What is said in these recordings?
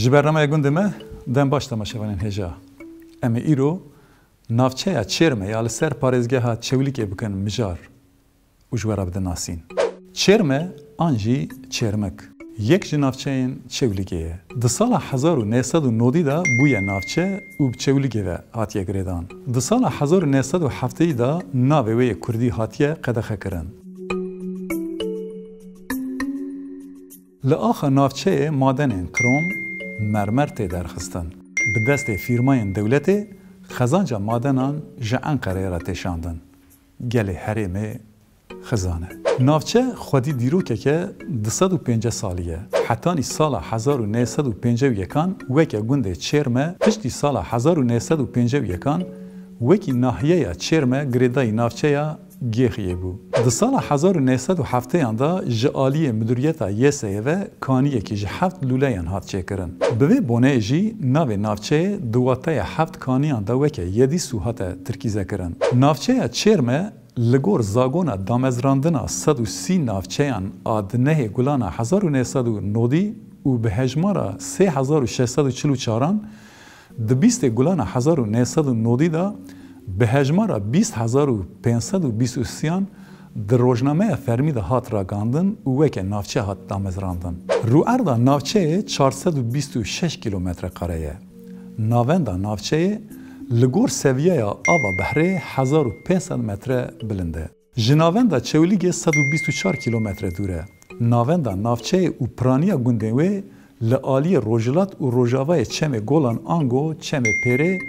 Ji bernameya gundê me dem baş temaşevanên hêja. Em ê îro navçeya Çêrme ya li ser parêzgeha Çewlîkê bikin mijar û ji we re bidin nasîn. Çêrme an jî Çêrmek. Yek ji navçeyên Çewlîkê ye. Di sala 1990 da bûye navçe û bi Çewlîkê ve hatiye girêdan. Di sala 1970 da navê wê yê Kurdî hatiye qedexekirin. Li axa navçeyê madenên krom, mermer tê derxistin. Bi destê fîrmayên dewletê xezanca madenan ji Enqereyê re têşandin. Gelê herêmê xizane. Navçe xwedî dîrokeke 250 salî ye. Hetanî sala 1951 weke gundê Çêrme piştî sala 1951 wekî nahiyeya Çêrme girêdayî navçeya Gêxiyê bû. Di sala 1970 da ji aliyê Müdûriyeta Yêseyê ve kaniyekî ji 7 lûleyan hat çêkirin. Bi vê boneyê jî navê navçeyê di wateya 7 kaniyan da weke yedî sû hate tirkîzekirin. Navçeya Çêrme li gor zagona damezrandina 130 navçeyan a dinehê gulana 1990 û bi hejmara 3644 di bîstê gulana 1990 da bi hejmara 20523 di rojnameya fermî de hat ragandin û weke navçe hat damezrandin. Rûerda navçeyê 426 kilometre kare ye. Navenda navçeyê li gor seviyeya ava behrê 1500 metre bilind e. Ji navenda Çewlîkê 124 kilometre dûr e. Navenda navçeyê û piraniya gundên wê li aliyê Rojhilat û Rojavayê çemê Golan Ango çemê Pêrê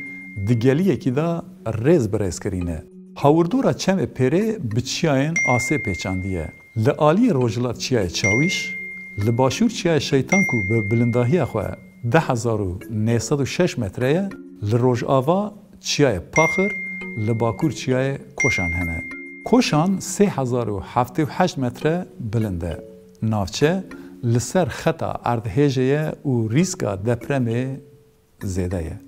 di geliyekî da rêz bi rêz kirîne. Hawirdora çemê Pêrê bi çiyayên asê pêçandiye. Li aliyê Rojhilat çiyayê Çawîş, li başûr çiyayê Şeytan ku bi bilindahiya xwe 10906 metre ye, li Rojava çiyayê Paxir, li Bakur çiyayê Koşan hene. Koşan 3078 metre bilind e. Navçe li ser xeta erdhêjê ye û rîska depremê zêde ye.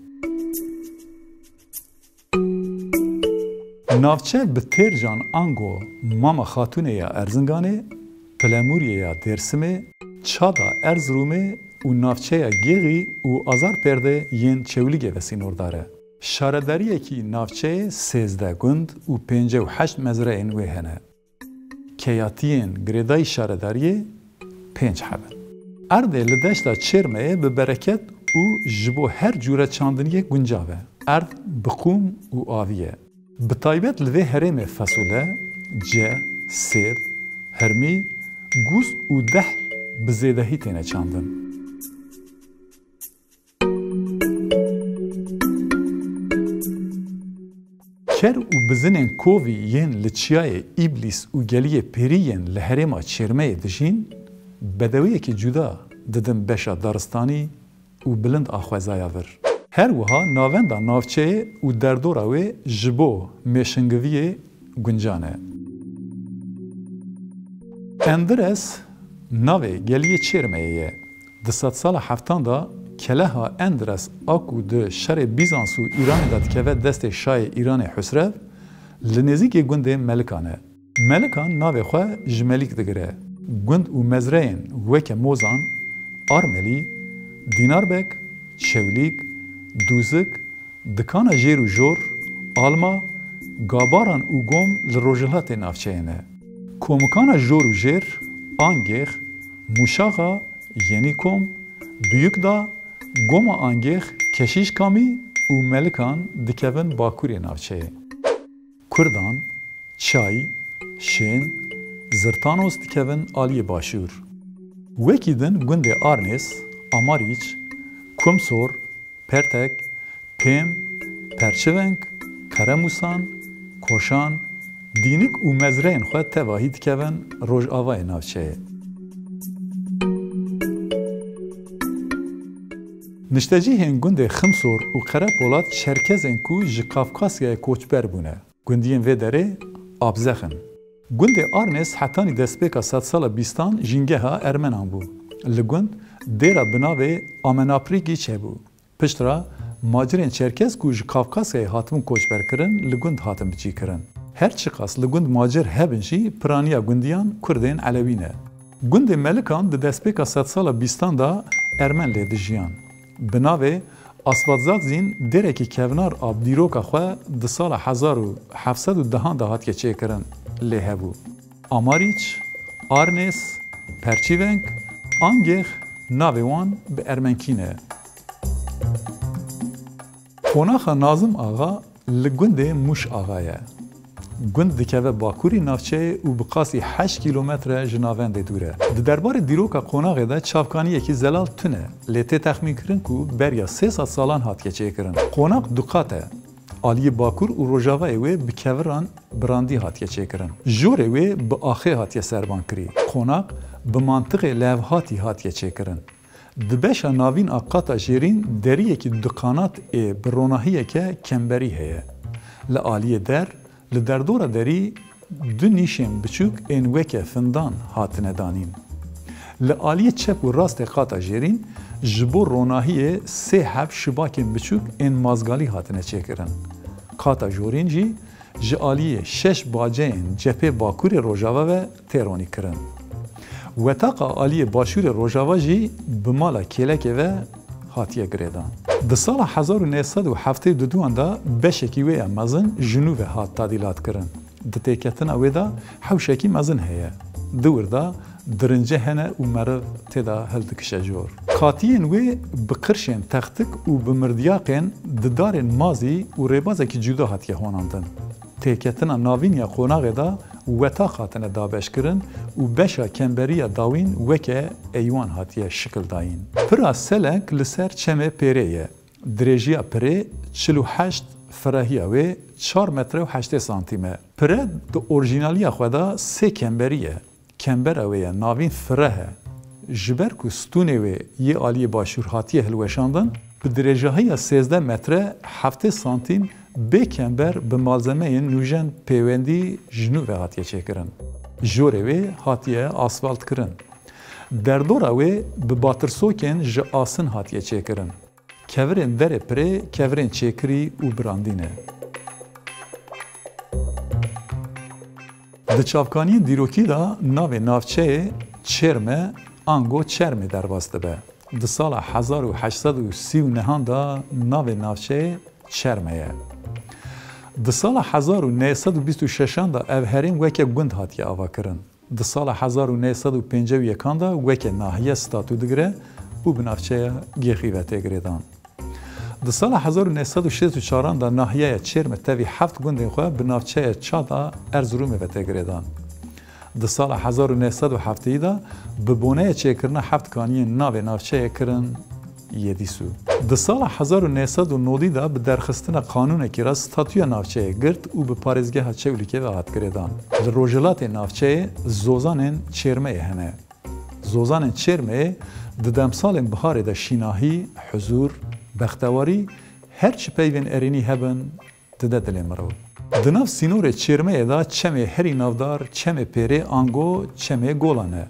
Navçe bi Têrcan Ango Mama Xatûnê ya Erzinganê, Pilemûriyê ya Dêrsimê, Çada Erzerûmê û navçeya Gêxî û Azarpêrdê yên Çewlîkê ve sînordar e. Şaredariyekî navçeyê 13 gund û 58 mezreyên wê hene. Keyatiyên girêdayî şaredariyê 5 hebin. Erdê li deşta Çêrmeyê bi bereket û ji bo her cûre çandiniyê guncav e. Erd bi qûm û avî ye. Bi taybet li vê herêmê fesûle, ce, sêv, hermî, gûz û dehl bi zêdehî têne çandin. Ker û bizinên kovî yên li çiyayê İblîs û geliyê Pêrî yên li herêma Çêrmeyê dijîn, bedewiyekî cuda didin beşa daristanî û bilind a xwezaya vir. Her wiha navenda navçeyê û derdora wê ji bo mêşingiviyê guncan e. Endires navê geliyê Çêrmeyê ye. Di sala 70 da keleha Endires a ku di şerê Bizans û Îranê da dikeve destê şayê Îranê Husrev, li nêzîkê gundê Melikan e. Melikan navê xwe ji Melik digire. Gund û mezreyên weke Mozan, Armelî, Dînarbek, Çewlîk, Dûzik, dikana jêr û jor, Alma, Gabaran û Gom li Rojhilatê navçeyê ne. Komukana jor û jêr, Angêx, Mûşaxa, Yenîkom, Büyükda, Goma Angêx, Keşîşkamî û Melikan dikevin Bakurê navçeyê. Kurdan, Çay, Şên, Zirtanos dikevin aliyê başûr. Wekî din gundê Arnês, Amariç, Kumsor, Pertek, Pêm, Perçiveng, Keremûsan, Koşan, dînik û mezreyên xwe tevahî dikevin Rojavayê navçeyê. Niştecîhên gundê Ximsor û Qerepolat Çerkezên ku ji Kafkasyayê koçber bûne. Gundiyên vê derê abzexin. Gundê Arnês hetanî destpêka sedsala bîstan jîngeha Ermenan bû. Li gund dêra bi navê Amenaprîkî çêbû. Piştra macirên Çerkez ku ji Kafkasyayê hatibûn koçberkirin li gund hatin biçîkirin. Her çi qas li gund macir hebin jî piraniya gundiyan Kurdên Elewî ne. Gundê Melikan di destpêka sedsala bîstan da Ermen lê dijiyan. بناوی اسواتزاد زین درکی کونار آب دیروکا خو د سال 1710 ده هات که چه کرن لی هبو. آماریچ، آرنس، پرچیونک، آنگیخ ناوی وان به ارمنکینه. قوناخا نازم آغا لگند موش آغایه. گند دکوه باکوری نافچه و بقاسی 8 کیلومتر جناوند دوره. دربار دیروکا قوناغه ده چاپکانی یکی زلال تونه. لیته تخمین کرن که بریا 300 سالان هات که چه کرن. قوناغ دقاته. آلی باکور و روژاوه اوه بکوران براندی هات که چه کرن. جور اوه به آخه هات که سربان کری. قوناغ به منطق لیو هاتی هات که چه کرن. دبشا ناوین آقاتا جیرین دریه که دقانات بروناهیه که کمبری هیه. لآلی در لدردورا دری دو نیشم بچوک این وکه فندان هاتنه دانین. لآلی چپ و راست قاتا جیرین جبور روناهی سه حب شباکن بچوک این مازگالی هاتنه چه کرن. قاتا جورین جی جآلی 6 باجه این جپه باکور روژاوه و تیرونی کرن. وطاقا آلی باشور روژاوه جی بمالا کلکه و هاتیه گریدان. د سال 1972 دا بشکی وی مزن جنوب هات تعدیلات کرن. د تکتن اوی دا حوشکی مزن هیه. دور دا درنجه هنه و مرو تدا هلدکشه جور. کاتین وی بقرشین تختک و بمردیاقین ددارین مازی و ریبازکی جدا هاتیه هوناندن. تکتن ناوین یا قوناغ دا وطا خاتنه دابش کرن و بشا کمبری داوین وکه ایوان هاتیه شکل داین. پرا سلنک لسر چمه پیره درجیا پره 48 فراهی و 4 متر و 8 سانتیمه. پره دو اورجینالی خدا 3 کمبریه. کمبر اوه ناوین فراه جبر کو ستونه و یه آلی باشور هاتیه هلوشاندن به درجه های 13 متر 7 سانتیم به کمبر به مالزمه نوژن پیوندی جنوب هاتیه چه کرن. جوره و هاتیه آسفالت کرن. در دور اوه به باترسوکن ج آسن هاتیه چه کرن. کورین در پره کورین چکری و براندینه. د چاپکانی دیروکی دا ناو نافچه چرمه آنگو چرمه در واسطه به. د سال 1839 دا ناو نافچه چرمه. د سال 1926 دا او هرین وکه گند هاتیه آوا کرن. د سال 1951 دا وکه ناحیه ستاتو دگره و بنافچه گیخی و تگریدان. د سال 1964 دا ناحیه چرم تاوی 7 گندین خواه بنافچه چادا ارزروم و تگریدان. د سال 1970 دا ببونه چه کرنه 7 کانی ناو نافچه کرن یدیسو. د سال 1990 دا به درخستن قانون کی را ستاتوی نافچه گرد و به پارێزگەha چێولîkê ve hat kiredan. Li rojelatê navçeyê zozanên çêrmeyê hene. Zozanên çêrmeyê di demsalên biharê de şînahî, huzur, bextewarî her çi peyvên erînî hebin dide dilê mirov. Di nav sînorê çêrmeyê da çemê herî navdar, çemê pêrê ango, çemê golan e.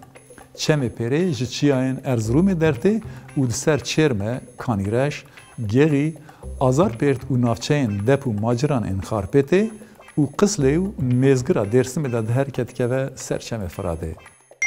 Çemê pêrê ji çiyayên Erzerûmê dertê û di ser çêrme, kanîreş, gêğî, Azarpêrt û navçeyên dep û maciran ên Xarpêtê û Qislê û mêzgira Dêrsimê de di herket dikeve ser çemê Firadê.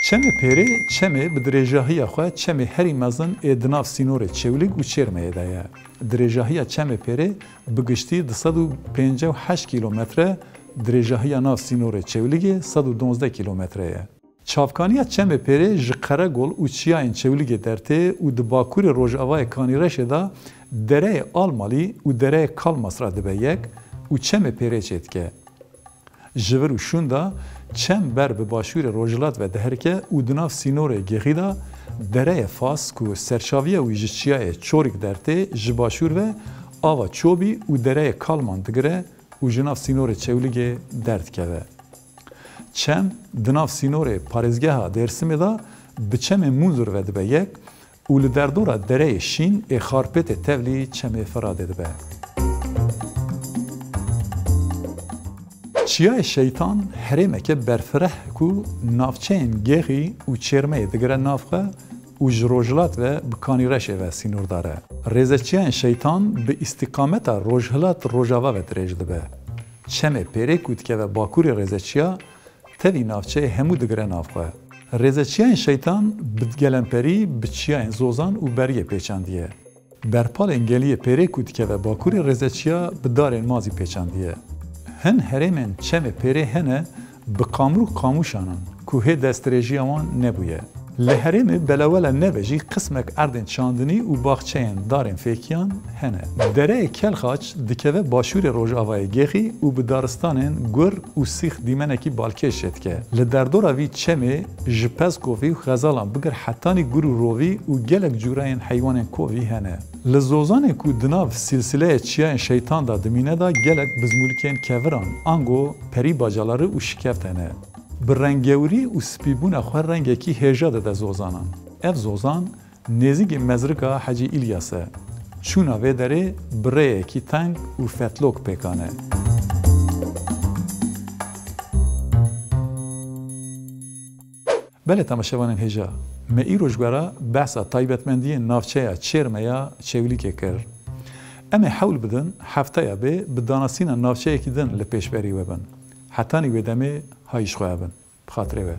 Çemê pêrê, çemê bi dirêjahiya xwe çemê herî mezin ê di nav sînorê çewlig û çêrmeyê de ye. Dirêjahiya çemê pêrê bi giştî 158 kilometre, dirêjahiya nav sînorê çewligê 112 kilometre ye. Çavkaniya çemê pêrê ji Qeregol û çiyayên çewligê dertê û di bakurê Rojavayê Kanîreşê da dereyê Almalî û dereyê Kalmas ra dibe yek û çemê pêrê çê dike. Ji vir û şûn da çem ber bi başûrê Rojhilat ve diherike û di nav sînorê gêxî da dereyê Fas ku serçaviya wî ji çiyayê Çorik dertê ji başûr ve ava Çobî û dereyê Kalman digire û ji nav sînorê çewligê derdikeve. Çem di nav sînorê parêzgeha Dêrsimê da bi çemê Munzur ve dibe yek û li derdora dereyê Şîn ê Xarpêtê Tevlî çemê Firadê dibe. Çiyayê Şeytan herêmeke berfireh ku navçeyên gêxî û çêrmeyê digire nav xwe û ji Rojhilat ve bi Kanîreşê ve sînordar e. Rêzeçiyayên Şeytan bi îstîqameta Rojhilat Rojava ve dirêj dibe. Çemê pêrê ku dikeve bakurê rêzeçiya tevî navçeyê hemû digire nav xwe. Rêzeçiyayên Şeytan bi gelemperî bi çiyayên Zozan û Beriyê pêçandiye. برپال انگلیه پیره کود که و باکوری رزچیا بدارن مازی پیچندیه. هن هرمن چم پیره هنه به قامرو قاموشانن که دسترژی آمان نبویه. لهرم بلاولا نبجی قسمک اردن چاندنی و باغچه‌ین دارن فیکیان هنه. دره کلخاچ دکوه باشور روژ آوای گیخی و به دارستانن گر و سیخ دیمنکی بالکش شد که. لدردورا وی چمه جپز کووی و غزالان بگر حتانی گر و روی و گلک جوراین حیوان کووی هنه. لزوزان کو دناف سلسله چیا شیطان دا دمینه دا گلک بزمولکین کوران آنگو پری باجالاره و شکفت هنه. برنگوری و سپیبون خواه رنگی که هجا ده زوزانان. اف زوزان نزیگ مزرگا حجی ایلیاسه. چون آوه داره بره کی تنگ و فتلوک پیکانه. بله تماشاوانن هجا. ما ای روشگارا بحثا تایبتمندی نافچه چرمه یا چولی که کرد. اما حول بدن هفته یا به دانستین نافچه که دن لپیش بری وبن. حتی نیوه دمه هایش خواه بن بخاطره